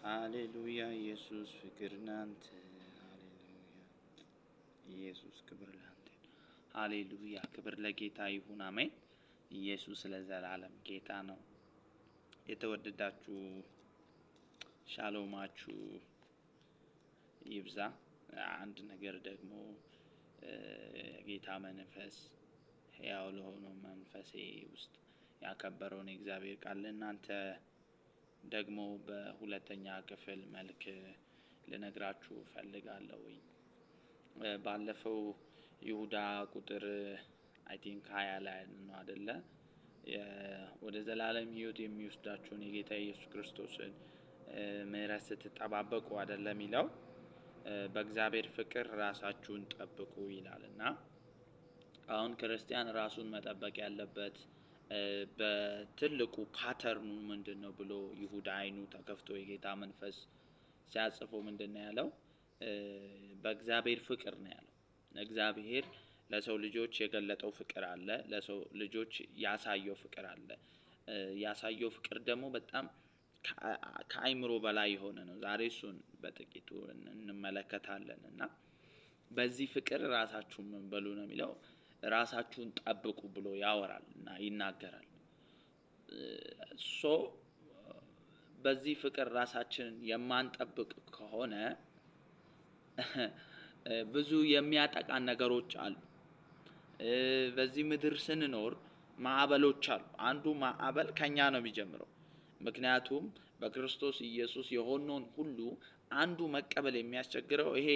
ሃሌሉያ ኢየሱስ ፍቅር ናንተ ሃሌሉያ ኢየሱስ ክብር ላንተ ሃሌሉያ ክብር ለጌታ ይሁን አሜን። ኢየሱስ ለዘላለም ጌታ ነው። የተወደዳችሁ ሻሎማችሁ ይብዛ። አንድ ነገር ደግሞ ጌታ መንፈስ ሕያው ለሆነው መንፈሴ ውስጥ ያከበረውን እግዚአብሔር ቃል እናንተ ደግሞ በሁለተኛ ክፍል መልክ ልነግራችሁ ፈልጋለሁኝ። ባለፈው ይሁዳ ቁጥር አይ ቲንክ 20 ላይ ነው አይደለ? ወደ ዘላለም ሕይወት የሚወስዳችሁን የጌታ ኢየሱስ ክርስቶስን ምሕረት ስትጠባበቁ አይደለም ይለው በእግዚአብሔር ፍቅር ራሳችሁን ጠብቁ ይላልና አሁን ክርስቲያን ራሱን መጠበቅ ያለበት በትልቁ ፓተርኑ ምንድነው ብሎ ይሁዳ አይኑ ተከፍቶ የጌታ መንፈስ ሲያጽፈው ምንድነው ያለው? በእግዚአብሔር ፍቅር ነው ያለው። እግዚአብሔር ለሰው ልጆች የገለጠው ፍቅር አለ፣ ለሰው ልጆች ያሳየው ፍቅር አለ። ያሳየው ፍቅር ደግሞ በጣም ከአይምሮ በላይ የሆነ ነው። ዛሬ እሱን በጥቂቱ እንመለከታለንና በዚህ ፍቅር ራሳችሁን ምን በሉ ነው የሚለው፣ ራሳችሁን ጠብቁ ብሎ ያወራልና ይናገራል። በዚህ ፍቅር ራሳችንን የማንጠብቅ ከሆነ ብዙ የሚያጠቃን ነገሮች አሉ። በዚህ ምድር ስንኖር ማዕበሎች አሉ። አንዱ ማዕበል ከኛ ነው የሚጀምረው። ምክንያቱም በክርስቶስ ኢየሱስ የሆነውን ሁሉ አንዱ መቀበል የሚያስቸግረው ይሄ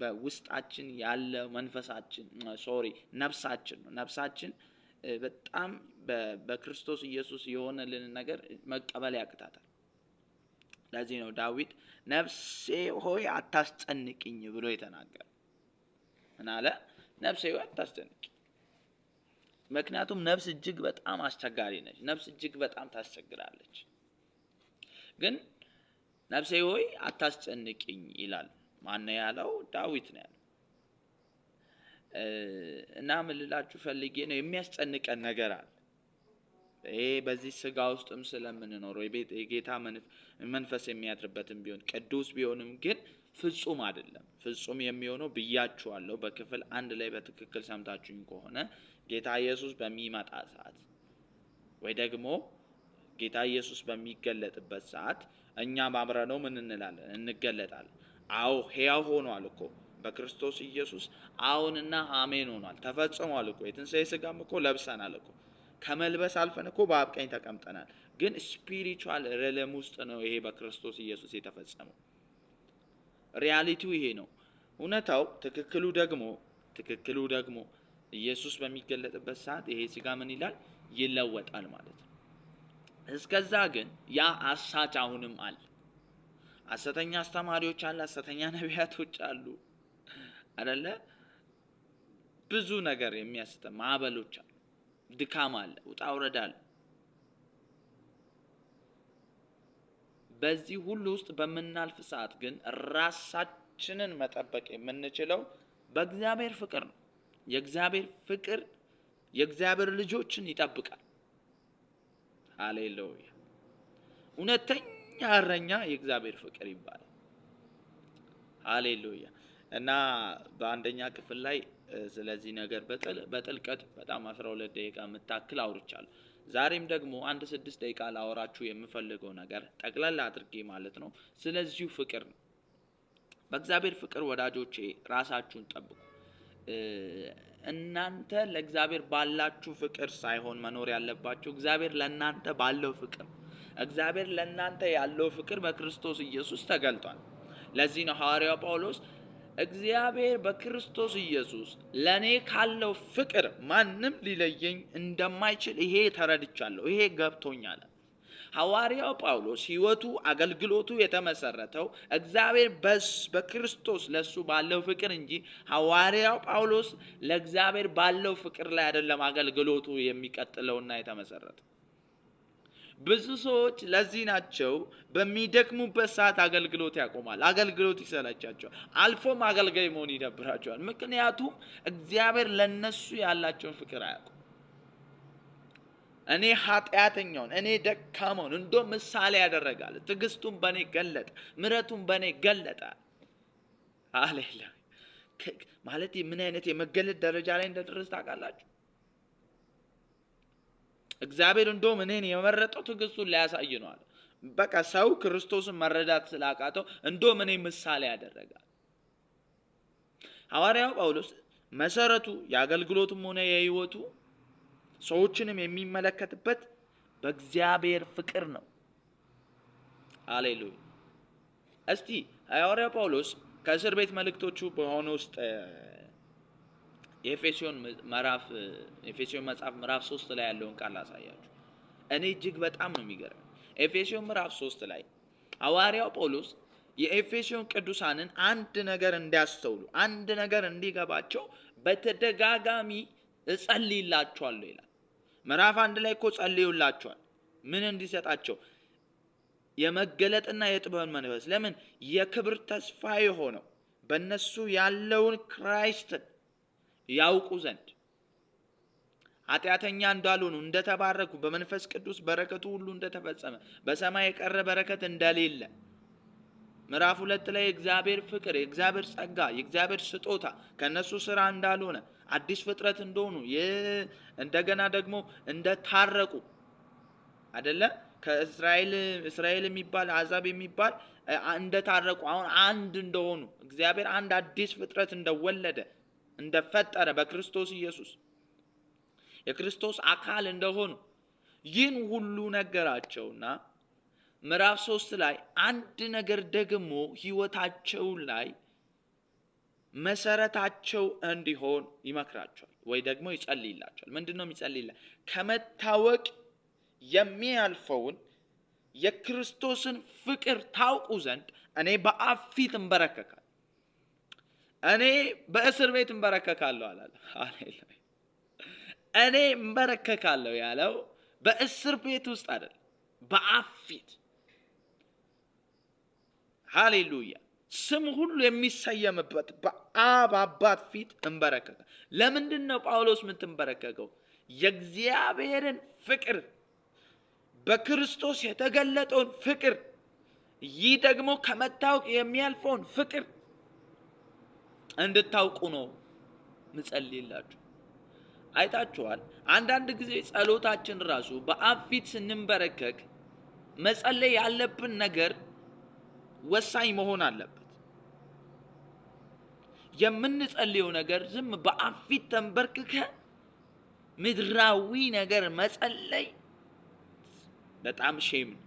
በውስጣችን ያለ መንፈሳችን ነፍሳችን ነው። ነፍሳችን በጣም በክርስቶስ ኢየሱስ የሆነልን ነገር መቀበል ያቅታታል። ለዚህ ነው ዳዊት ነፍሴ ሆይ አታስጨንቅኝ ብሎ የተናገረ። ምን አለ? ነፍሴ ሆይ አታስጨንቅኝ። ምክንያቱም ነፍስ እጅግ በጣም አስቸጋሪ ነች። ነፍስ እጅግ በጣም ታስቸግራለች። ግን ነፍሴ ሆይ አታስጨንቅኝ ይላል። ማን ነው ያለው? ዳዊት ነው ያለው። እና ምን ልላችሁ ፈልጌ ነው፣ የሚያስጨንቀን ነገር አለ። ይሄ በዚህ ስጋ ውስጥም ስለምንኖረው የጌታ መንፈስ የሚያድርበትም ቢሆን ቅዱስ ቢሆንም ግን ፍጹም አይደለም። ፍጹም የሚሆነው ብያችኋለሁ በክፍል 1 ላይ በትክክል ሰምታችሁኝ ከሆነ ጌታ ኢየሱስ በሚመጣ ሰዓት ወይ ደግሞ ጌታ ኢየሱስ በሚገለጥበት ሰዓት እኛ አብረነው ምን እንላለን? እንገለጣለን። አዎ ሕያው ሆኗል እኮ በክርስቶስ ኢየሱስ አዎንና አሜን ሆኗል፣ ተፈጽሟል እኮ። የትንሣኤ ስጋም እኮ ለብሰናል እኮ። ከመልበስ አልፈን እኮ በአብ ቀኝ ተቀምጠናል። ግን ስፒሪቹዋል ሪለም ውስጥ ነው ይሄ በክርስቶስ ኢየሱስ የተፈጸመው። ሪያሊቲው ይሄ ነው። እውነታው ትክክሉ ደግሞ ኢየሱስ በሚገለጥበት ሰዓት ይሄ ስጋ ምን ይላል? ይለወጣል ማለት ነው። እስከዛ ግን ያ አሳች አሁንም አለ። ሐሰተኛ አስተማሪዎች አሉ፣ ሐሰተኛ ነቢያቶች አሉ አይደለ? ብዙ ነገር የሚያስተምሩ ማዕበሎች አሉ፣ ድካም አለ፣ ውጣ ውረድ አለ። በዚህ ሁሉ ውስጥ በምናልፍ ሰዓት ግን ራሳችንን መጠበቅ የምንችለው በእግዚአብሔር ፍቅር ነው። የእግዚአብሔር ፍቅር የእግዚአብሔር ልጆችን ይጠብቃል። ሃሌሉያ! እውነተኛ እረኛ የእግዚአብሔር ፍቅር ይባላል። ሃሌሉያ! እና በአንደኛ ክፍል ላይ ስለዚህ ነገር በጥልቀት በጣም 12 ደቂቃ የምታክል አውርቻለሁ። ዛሬም ደግሞ 6 ደቂቃ ላወራችሁ የምፈልገው ነገር ጠቅላላ አድርጌ ማለት ነው ስለዚሁ ፍቅር ነው። በእግዚአብሔር ፍቅር ወዳጆቼ ራሳችሁን ጠብቁ። እናንተ ለእግዚአብሔር ባላችሁ ፍቅር ሳይሆን መኖር ያለባችሁ እግዚአብሔር ለእናንተ ባለው ፍቅር። እግዚአብሔር ለእናንተ ያለው ፍቅር በክርስቶስ ኢየሱስ ተገልጧል። ለዚህ ነው ሐዋርያው ጳውሎስ እግዚአብሔር በክርስቶስ ኢየሱስ ለኔ ካለው ፍቅር ማንም ሊለየኝ እንደማይችል ይሄ ተረድቻለሁ፣ ይሄ ገብቶኛል። ሐዋርያው ጳውሎስ ሕይወቱ አገልግሎቱ የተመሰረተው እግዚአብሔር በክርስቶስ ለሱ ባለው ፍቅር እንጂ ሐዋርያው ጳውሎስ ለእግዚአብሔር ባለው ፍቅር ላይ አይደለም አገልግሎቱ የሚቀጥለውና የተመሰረተው። ብዙ ሰዎች ለዚህ ናቸው በሚደክሙበት ሰዓት አገልግሎት ያቆማል፣ አገልግሎት ይሰለቻቸዋል፣ አልፎም አገልጋይ መሆን ይደብራቸዋል። ምክንያቱም እግዚአብሔር ለነሱ ያላቸውን ፍቅር አያውቁም። እኔ ኃጢአተኛውን፣ እኔ ደካማውን እንደው ምሳሌ ያደረጋል። ትዕግስቱን በእኔ ገለጠ፣ ምሕረቱን በእኔ ገለጠ። ሃሌሉያ። ማለት ምን አይነት የመገለጥ ደረጃ ላይ እንደደረሰ ታውቃላችሁ? እግዚአብሔር እንደውም እኔን የመረጠው ትዕግስቱን ሊያሳይ ነው አለ። በቃ ሰው ክርስቶስን መረዳት ስላቃተው እንደውም እኔ ምሳሌ ያደረጋል። ሐዋርያው ጳውሎስ መሰረቱ የአገልግሎቱም ሆነ የሕይወቱ ሰዎችንም የሚመለከትበት በእግዚአብሔር ፍቅር ነው። ሃሌሉያ። እስቲ ሐዋርያው ጳውሎስ ከእስር ቤት መልእክቶቹ በሆነ ውስጥ የኤፌሶን መጽሐፍ ምዕራፍ 3 ላይ ያለውን ቃል አሳያችሁ። እኔ እጅግ በጣም ነው የሚገርም። ኤፌሶን ምዕራፍ 3 ላይ ሐዋርያው ጳውሎስ የኤፌሶን ቅዱሳንን አንድ ነገር እንዲያስተውሉ፣ አንድ ነገር እንዲገባቸው በተደጋጋሚ እጸልይላቸዋለሁ ይላል። ምዕራፍ 1 ላይ እኮ ጸልዩላቸዋል። ምን እንዲሰጣቸው? የመገለጥና የጥበብን መንፈስ። ለምን? የክብር ተስፋ የሆነው በእነሱ ያለውን ክራይስትን ያውቁ ዘንድ፣ ኃጢአተኛ እንዳልሆኑ፣ እንደተባረኩ፣ በመንፈስ ቅዱስ በረከቱ ሁሉ እንደተፈጸመ፣ በሰማይ የቀረ በረከት እንደሌለ፣ ምዕራፍ 2 ላይ የእግዚአብሔር ፍቅር፣ የእግዚአብሔር ጸጋ፣ የእግዚአብሔር ስጦታ ከነሱ ስራ እንዳልሆነ፣ አዲስ ፍጥረት እንደሆኑ፣ እንደገና ደግሞ እንደታረቁ አይደለ? ከእስራኤል የሚባል አሕዛብ የሚባል እንደታረቁ፣ አሁን አንድ እንደሆኑ፣ እግዚአብሔር አንድ አዲስ ፍጥረት እንደወለደ እንደፈጠረ በክርስቶስ ኢየሱስ የክርስቶስ አካል እንደሆኑ ይህን ሁሉ ነገራቸውና ምዕራፍ 3 ላይ አንድ ነገር ደግሞ ሕይወታቸው ላይ መሰረታቸው እንዲሆን ይመክራቸዋል ወይ ደግሞ ይጸልይላቸዋል። ምንድነው የሚጸልይላቸው? ከመታወቅ የሚያልፈውን የክርስቶስን ፍቅር ታውቁ ዘንድ እኔ በአብ ፊት እንበረከካለሁ። እኔ በእስር ቤት እንበረከካለሁ አላለ። ሃሌሉያ። እኔ እንበረከካለሁ ያለው በእስር ቤት ውስጥ አይደል፣ በአብ ፊት። ሃሌሉያ። ስም ሁሉ የሚሰየምበት በአብ አባት ፊት እንበረከካለሁ። ለምንድን ነው ጳውሎስ የምትንበረከከው? የእግዚአብሔርን ፍቅር፣ በክርስቶስ የተገለጠውን ፍቅር፣ ይህ ደግሞ ከመታወቅ የሚያልፈውን ፍቅር እንድታውቁ ነው ምጸልይላችሁ። አይታችኋል። አንዳንድ ጊዜ ጸሎታችን ራሱ በአብ ፊት ስንንበረከክ መጸለይ ያለብን ነገር ወሳኝ መሆን አለበት። የምንጸልየው ነገር ዝም በአብ ፊት ተንበርክከ ምድራዊ ነገር መጸለይ በጣም ሼም ነው።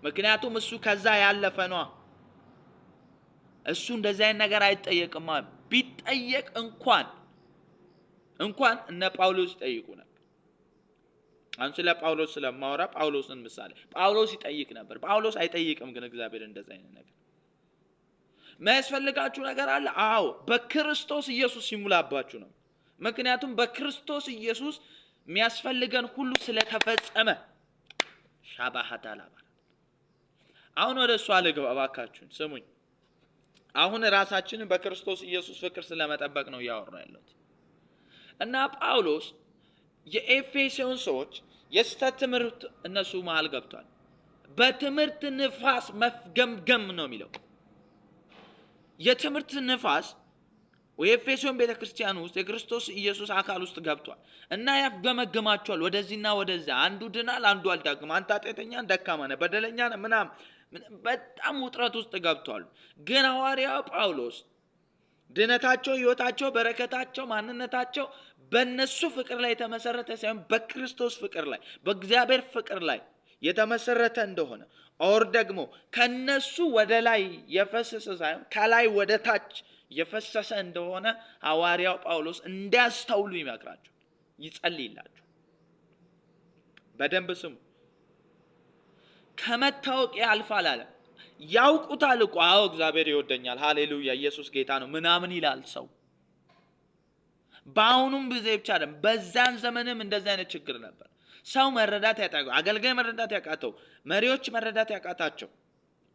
ምክንያቱም እሱ ከዛ ያለፈ ነው። እሱ እንደዚህ አይነት ነገር አይጠየቅም። ቢጠየቅ እንኳን እነ ጳውሎስ ይጠይቁ ነበር። አሁን ስለ ጳውሎስ ስለማወራ ጳውሎስን ምሳሌ፣ ጳውሎስ ይጠይቅ ነበር። ጳውሎስ አይጠይቅም። ግን እግዚአብሔር እንደዚህ አይነት ነገር የሚያስፈልጋችሁ ነገር አለ። አዎ፣ በክርስቶስ ኢየሱስ ይሙላባችሁ ነው። ምክንያቱም በክርስቶስ ኢየሱስ የሚያስፈልገን ሁሉ ስለተፈጸመ። ሻባሃታላ። አሁን ወደ እሱ ልግባ እባካችሁን ስሙኝ። አሁን ራሳችንን በክርስቶስ ኢየሱስ ፍቅር ስለመጠበቅ ነው እያወራ ያለሁት። እና ጳውሎስ የኤፌሶን ሰዎች የስተት ትምህርት እነሱ መሃል ገብቷል። በትምህርት ንፋስ መፍገምገም ነው የሚለው። የትምህርት ንፋስ የኤፌሶን ቤተክርስቲያን ውስጥ የክርስቶስ ኢየሱስ አካል ውስጥ ገብቷል እና ያፍገመግማቸዋል ወደዚህና ወደዚያ። አንዱ ድናል፣ አንዱ አልዳግም። አንተ ኃጢአተኛ ደካማ ነህ፣ በደለኛ ነህ ምናምን፣ በጣም ውጥረት ውስጥ ገብቷል። ግን ሐዋርያው ጳውሎስ ድነታቸው፣ ሕይወታቸው፣ በረከታቸው፣ ማንነታቸው በእነሱ ፍቅር ላይ የተመሰረተ ሳይሆን በክርስቶስ ፍቅር ላይ፣ በእግዚአብሔር ፍቅር ላይ የተመሰረተ እንደሆነ ኦር ደግሞ ከነሱ ወደ ላይ የፈሰሰ ሳይሆን ከላይ ወደ ታች የፈሰሰ እንደሆነ ሐዋርያው ጳውሎስ እንዲያስተውሉ ይመክራቸው፣ ይጸልይላቸው። በደንብ ስሙ። ከመታወቅ ያልፋል አለ። ያውቁታል እኮ። አዎ እግዚአብሔር ይወደኛል፣ ሃሌሉያ፣ ኢየሱስ ጌታ ነው ምናምን ይላል ሰው። በአሁኑም ጊዜ ብቻ አይደለም፣ በዛን ዘመንም እንደዚህ አይነት ችግር ነበር። ሰው መረዳት ያቃተው፣ አገልጋይ መረዳት ያቃተው፣ መሪዎች መረዳት ያቃታቸው፣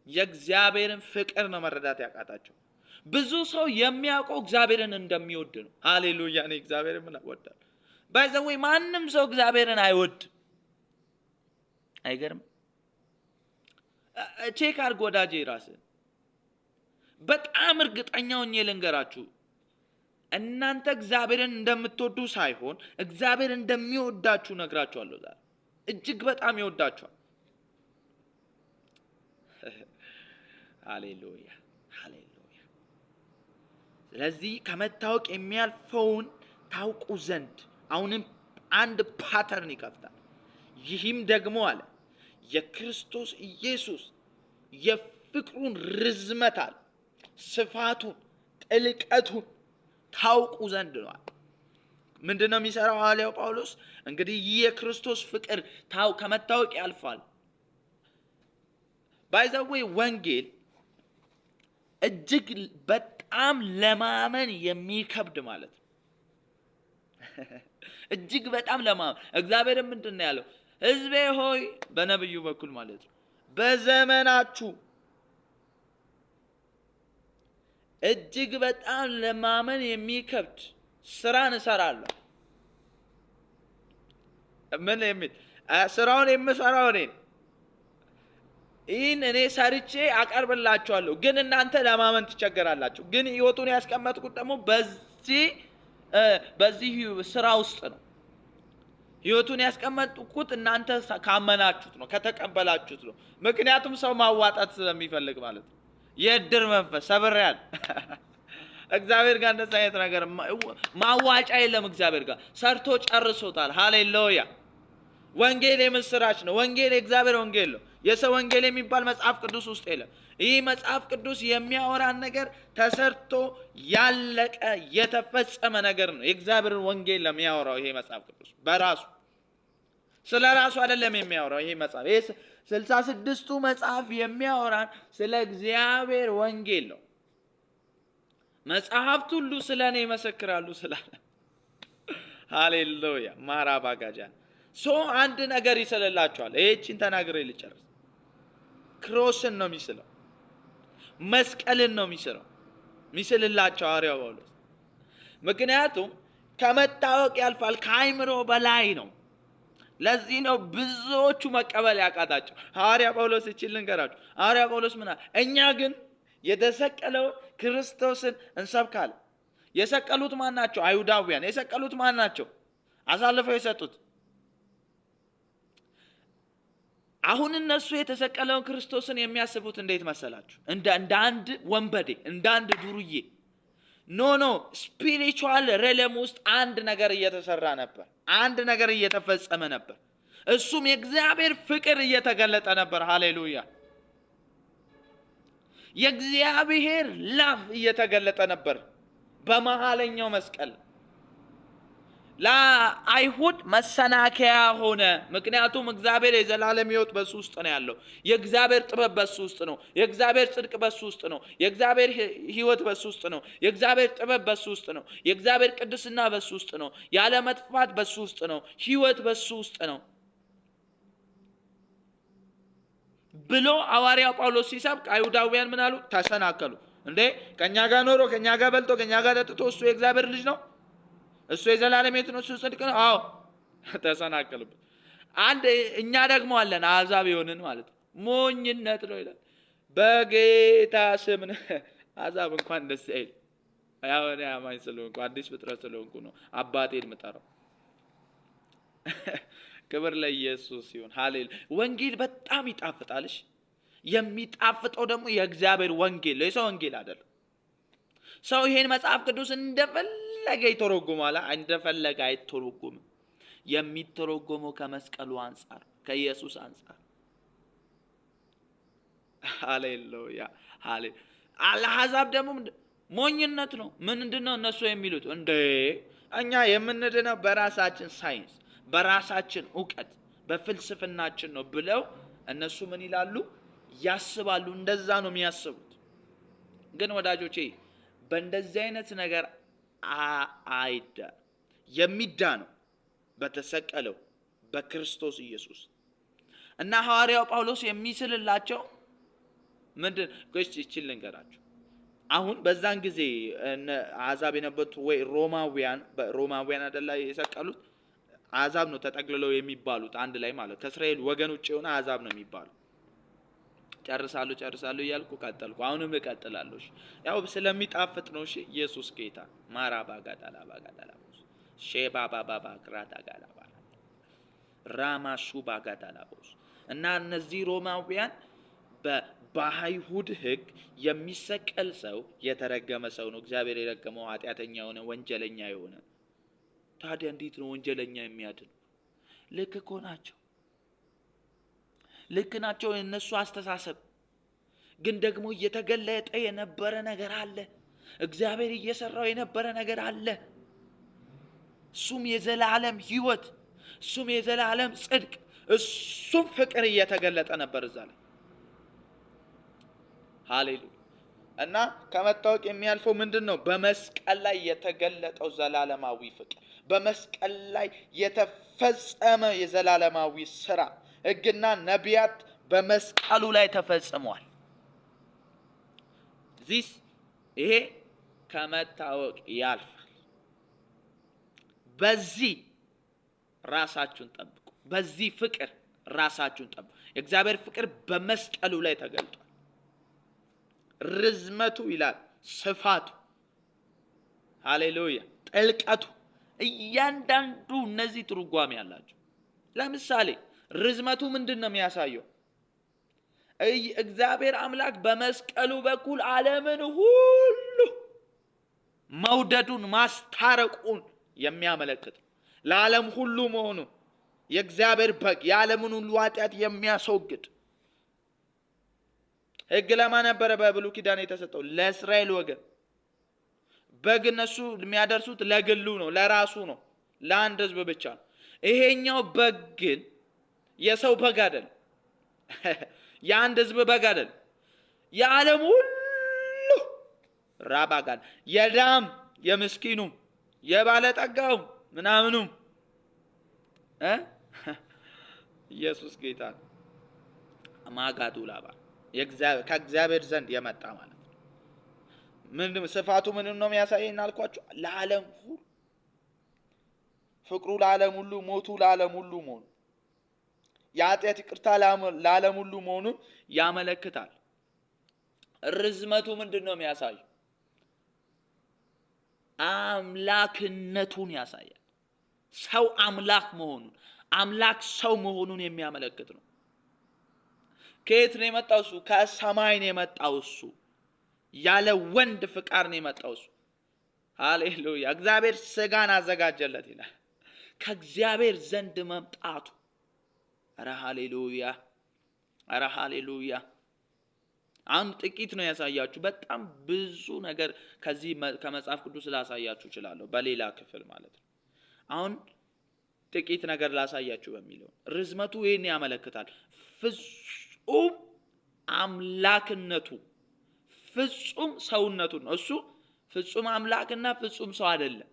የእግዚአብሔርን ፍቅር ነው መረዳት ያቃታቸው። ብዙ ሰው የሚያውቀው እግዚአብሔርን እንደሚወድ ነው። ሃሌሉያ፣ እኔ እግዚአብሔርን ምን እወዳለሁ። ባይዘው ማንም ሰው እግዚአብሔርን አይወድ። አይገርም? ቼክ አድርግ ወዳጄ ራስህ። በጣም እርግጠኛ ሆኜ ልንገራችሁ፣ እናንተ እግዚአብሔርን እንደምትወዱ ሳይሆን እግዚአብሔር እንደሚወዳችሁ ነግራችኋለሁ ዛሬ። እጅግ በጣም ይወዳችኋል። ሃሌሉያ ሃሌሉያ። ስለዚህ ከመታወቅ የሚያልፈውን ታውቁ ዘንድ አሁንም አንድ ፓተርን ይከፍታል። ይህም ደግሞ አለ የክርስቶስ ኢየሱስ የፍቅሩን ርዝመት አለ ስፋቱን ጥልቀቱን ታውቁ ዘንድ ነው። ምንድነው የሚሰራው ሐዋርያው ጳውሎስ? እንግዲህ ይህ የክርስቶስ ፍቅር ከመታወቅ ያልፋል። ባይዘዌ ወንጌል እጅግ በጣም ለማመን የሚከብድ ማለት ነው። እጅግ በጣም ለማመን እግዚአብሔር ምንድነው ያለው? ሕዝቤ ሆይ በነብዩ በኩል ማለት ነው በዘመናችሁ እጅግ በጣም ለማመን የሚከብድ ስራን እሰራለሁ። ምን የሚል ስራውን የምሰራው እኔ ይህን እኔ ሰርቼ አቀርብላችኋለሁ፣ ግን እናንተ ለማመን ትቸገራላችሁ። ግን ህይወቱን ያስቀመጥኩት ደግሞ በዚህ ስራ ውስጥ ነው። ህይወቱን ያስቀመጥኩት እናንተ ካመናችሁት ነው፣ ከተቀበላችሁት ነው። ምክንያቱም ሰው ማዋጣት ስለሚፈልግ ማለት ነው። የእድር መንፈስ ሰብሬያል። እግዚአብሔር ጋር እንደዛ አይነት ነገር ማዋጫ የለም። እግዚአብሔር ጋር ሰርቶ ጨርሶታል። ሃሌሉያ። ወንጌል የምስራች ነው። ወንጌል የእግዚአብሔር ወንጌል ነው። የሰው ወንጌል የሚባል መጽሐፍ ቅዱስ ውስጥ የለም። ይህ መጽሐፍ ቅዱስ የሚያወራን ነገር ተሰርቶ ያለቀ የተፈጸመ ነገር ነው። የእግዚአብሔርን ወንጌል ለሚያወራው ይሄ መጽሐፍ ቅዱስ በራሱ ስለ ራሱ አይደለም የሚያወራው። ይሄ መጽሐፍ 66ቱ መጽሐፍ የሚያወራን ስለ እግዚአብሔር ወንጌል ነው። መጽሐፍት ሁሉ ስለ እኔ ይመሰክራሉ ስላለ ሃሌሉያ ማራባጋጃ አንድ ነገር ይስልላችኋል። ይህችን ተናግሬ ልጨርስ። ክሮስን ነው የሚስለው፣ መስቀልን ነው የሚስልላቸው ሐዋርያው ጳውሎስ። ምክንያቱም ከመታወቅ ያልፋል፣ ከአይምሮ በላይ ነው። ለዚህ ነው ብዙዎቹ መቀበል ያቃታቸው። ሐዋርያ ጳውሎስ እቺን ልንገራችሁ። ሐዋርያ ጳውሎስ ምን አለ? እኛ ግን የተሰቀለው ክርስቶስን እንሰብካለን። የሰቀሉት ማን ናቸው? አይሁዳውያን። የሰቀሉት ማን ናቸው? አሳልፈው የሰጡት። አሁን እነሱ የተሰቀለውን ክርስቶስን የሚያስቡት እንዴት መሰላችሁ? እንደ አንድ ወንበዴ፣ እንደ አንድ ዱርዬ። ኖ ስፒሪቹዋል ሬለም ውስጥ አንድ ነገር እየተሰራ ነበር። አንድ ነገር እየተፈጸመ ነበር። እሱም የእግዚአብሔር ፍቅር እየተገለጠ ነበር። ሃሌሉያ። የእግዚአብሔር ላቭ እየተገለጠ ነበር በመሃለኛው መስቀል። ለአይሁድ መሰናከያ ሆነ። ምክንያቱም እግዚአብሔር የዘላለም ሕይወት በሱ ውስጥ ነው ያለው። የእግዚአብሔር ጥበብ በሱ ውስጥ ነው። የእግዚአብሔር ጽድቅ በሱ ውስጥ ነው። የእግዚአብሔር ሕይወት በሱ ውስጥ ነው። የእግዚአብሔር ጥበብ በሱ ውስጥ ነው። የእግዚአብሔር ቅድስና በሱ ውስጥ ነው። ያለ መጥፋት በሱ ውስጥ ነው። ሕይወት በሱ ውስጥ ነው ብሎ ሐዋርያው ጳውሎስ ሲሰብክ አይሁዳውያን ምን አሉ? ተሰናከሉ። እንዴ ከኛ ጋር ኖሮ ከኛ ጋር በልቶ ከኛ ጋር ጠጥቶ እሱ የእግዚአብሔር ልጅ ነው፣ እሱ የዘላለም ሕይወት ነው፣ እሱ ጽድቅ ነው። አዎ ተሰናከሉበት። እኛ ደግሞ አለን አሕዛብ የሆንን ማለት ነው። ሞኝነት ነው ይላል። በጌታ ስም አሕዛብ እንኳን ደስ አይል። ያው እኔ አማኝ ስለሆንኩ አዲስ ፍጥረት ስለሆንኩ ነው አባቴን የምጠራው። ክብር ለኢየሱስ ይሁን። ሃሌሉያ። ወንጌል በጣም ይጣፍጣልሽ። የሚጣፍጠው ደግሞ የእግዚአብሔር ወንጌል ነው፣ የሰው ወንጌል አይደለም። ሰው ይሄን መጽሐፍ ቅዱስ እንደፈለገ ይተረጉማል። እንደፈለገ አይተረጉምም። የሚተረጎመው ከመስቀሉ አንፃር፣ ከኢየሱስ አንፃር። ሃሌሉያ ሃሌሉያ። አሕዛብ ደግሞ ሞኝነት ነው። ምንድነው እነሱ የሚሉት? እንዴ እኛ የምንድነው በራሳችን ሳይንስ፣ በራሳችን ዕውቀት፣ በፍልስፍናችን ነው ብለው እነሱ ምን ይላሉ? ያስባሉ። እንደዛ ነው የሚያስቡት። ግን ወዳጆቼ በእንደዚህ አይነት ነገር የሚዳነው በተሰቀለው በክርስቶስ ኢየሱስ እና ሐዋርያው ጳውሎስ የሚስልላቸው ምንድን ይችል ልንገራችሁ። አሁን በዛን ጊዜ አሕዛብ የነበሩት ወይ ሮማውያን አይደለ የሰቀሉት አሕዛብ ነው ተጠቅልለው የሚባሉት አንድ ላይ ማለት ከእስራኤል ወገን ውጭ የሆነ አሕዛብ ነው የሚባሉ። ጨርሳለሁ እያልኩ ቀጠልኩ። አሁንም እቀጥላለሁ። ያው ስለሚጣፍጥ ነው። እሺ ኢየሱስ ጌታ ማራባጋዳላ ባጋዳላቦስ ሼባባባባ ግራዳጋላባ ራማሹ ባጋዳላቦስ እና እነዚህ ሮማውያን በአይሁድ ሕግ የሚሰቀል ሰው የተረገመ ሰው ነው። እግዚአብሔር የረገመው ኃጢአተኛ የሆነ ወንጀለኛ የሆነ። ታዲያ እንዴት ነው ወንጀለኛ የሚያድን? ልክ እኮ ናቸው። ልክ ናቸው የእነሱ አስተሳሰብ። ግን ደግሞ እየተገለጠ የነበረ ነገር አለ። እግዚአብሔር እየሰራው የነበረ ነገር አለ። እሱም የዘላለም ሕይወት፣ እሱም የዘላለም ጽድቅ፣ እሱም ፍቅር እየተገለጠ ነበር እዛ ላይ። ሃሌሉያ። እና ከመታወቅ የሚያልፈው ምንድነው? በመስቀል ላይ የተገለጠው ዘላለማዊ ፍቅር፣ በመስቀል ላይ የተፈጸመ የዘላለማዊ ስራ። ሕግና ነቢያት በመስቀሉ ላይ ተፈጽመዋል። ይሄ ከመታወቅ ያልፋል። በዚህ ራሳችሁን ጠብቁ። በዚህ ፍቅር ራሳችሁን ጠብቁ። የእግዚአብሔር ፍቅር በመስቀሉ ላይ ተገልጧል። ርዝመቱ ይላል፣ ስፋቱ፣ ሃሌሉያ፣ ጥልቀቱ፣ እያንዳንዱ እነዚህ ትርጓሜ ያላቸው። ለምሳሌ ርዝመቱ ምንድን ነው የሚያሳየው? እግዚአብሔር አምላክ በመስቀሉ በኩል ዓለምን ሁሉ መውደዱን ማስታረቁን የሚያመለክት ለዓለም ሁሉ መሆኑ የእግዚአብሔር በግ የዓለምን ሁሉ ኃጢአት የሚያስወግድ። ሕግ ለማን ነበረ በብሉይ ኪዳን የተሰጠው? ለእስራኤል ወገን። በግ እነሱ የሚያደርሱት ለግሉ ነው፣ ለራሱ ነው፣ ለአንድ ሕዝብ ብቻ ነው። ይሄኛው በግ ግን የሰው በግ አይደለም፣ የአንድ ሕዝብ በግ አይደለም፣ የዓለም ሁሉ ራባጋን፣ የዳም የምስኪኑ የባለጠጋው ምናምኑ ኢየሱስ ጌታ ማጋዱ ላባ ከእግዚአብሔር ዘንድ የመጣ ማለት ነው። ምንም ስፋቱ ምንም ነው የሚያሳየን አልኳችሁ? ለዓለም ሁሉ ፍቅሩ፣ ለዓለም ሁሉ ሞቱ፣ ለዓለም ሁሉ መሆኑ፣ የኃጢአት ይቅርታ ለዓለም ሁሉ መሆኑን ያመለክታል። ርዝመቱ ምንድን ነው የሚያሳየው? አምላክነቱን ያሳያል። ሰው አምላክ መሆኑን፣ አምላክ ሰው መሆኑን የሚያመለክት ነው። ከየት ነው የመጣው እሱ? ከሰማይ ነው የመጣው እሱ። ያለ ወንድ ፍቃድ ነው የመጣው እሱ። ሃሌሉያ። እግዚአብሔር ስጋን አዘጋጀለት ይላል። ከእግዚአብሔር ዘንድ መምጣቱ። ኧረ ሃሌሉያ፣ ኧረ ሃሌሉያ። አሁን ጥቂት ነው ያሳያችሁ። በጣም ብዙ ነገር ከዚህ ከመጽሐፍ ቅዱስ ላሳያችሁ እችላለሁ፣ በሌላ ክፍል ማለት ነው። አሁን ጥቂት ነገር ላሳያችሁ በሚለው ርዝመቱ ይሄን ያመለክታል። ፍጹም አምላክነቱ፣ ፍጹም ሰውነቱ ነው። እሱ ፍጹም አምላክና ፍጹም ሰው አይደለም።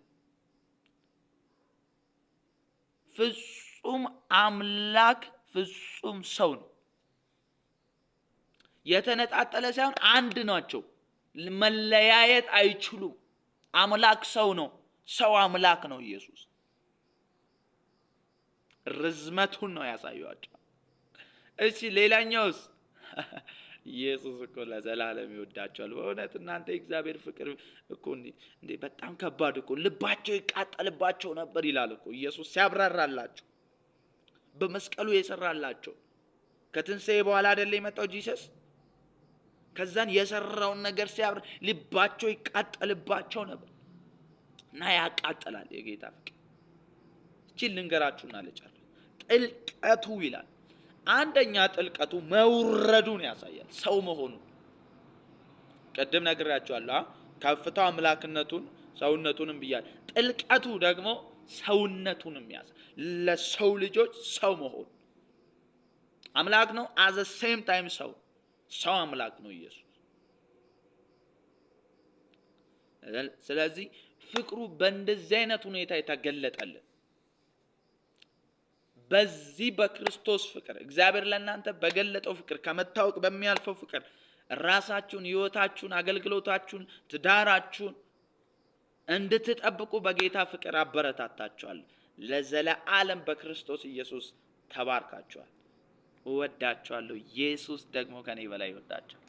ፍጹም አምላክ ፍጹም ሰው ነው። የተነጣጠለ ሳይሆን አንድ ናቸው። መለያየት አይችሉም። አምላክ ሰው ነው፣ ሰው አምላክ ነው ኢየሱስ። ርዝመቱን ነው ያሳየዋቸው። እሺ ሌላኛውስ? ኢየሱስ እኮ ለዘላለም ይወዳቸዋል። በእውነት እናንተ የእግዚአብሔር ፍቅር እኮ እንዴ በጣም ከባድ እኮ፣ ልባቸው ይቃጠልባቸው ነበር ይላል እኮ ኢየሱስ ሲያብራራላቸው፣ በመስቀሉ የሰራላቸው። ከትንሣኤ በኋላ አይደለ የመጣው ጂሰስ? ከዛን የሰራውን ነገር ሲያብራ ልባቸው ይቃጠልባቸው ነበር። እና ያቃጥላል የጌታ ፍቅር። እቺ ልንገራችሁና ልጨርስ። ጥልቀቱ ይላል። አንደኛ ጥልቀቱ መውረዱን ያሳያል፣ ሰው መሆኑን። ቅድም ነግራችኋለሁ። ከፍታው አምላክነቱን ሰውነቱንም ብያለሁ። ጥልቀቱ ደግሞ ሰውነቱንም ያሳያል፣ ለሰው ልጆች ሰው መሆኑ። አምላክ ነው፣ አዘ ሴም ታይም ሰው አምላክ ነው ኢየሱስ። ስለዚህ ፍቅሩ በእንደዚህ አይነት ሁኔታ የተገለጠልን በዚህ በክርስቶስ ፍቅር እግዚአብሔር ለእናንተ በገለጠው ፍቅር ከመታወቅ በሚያልፈው ፍቅር ራሳችሁን፣ ሕይወታችሁን፣ አገልግሎታችሁን፣ ትዳራችሁን እንድትጠብቁ በጌታ ፍቅር አበረታታችኋለሁ። ለዘለዓለም በክርስቶስ ኢየሱስ ተባርካችኋል። እወዳችኋለሁ። ኢየሱስ ደግሞ ከኔ በላይ ይወዳችኋል።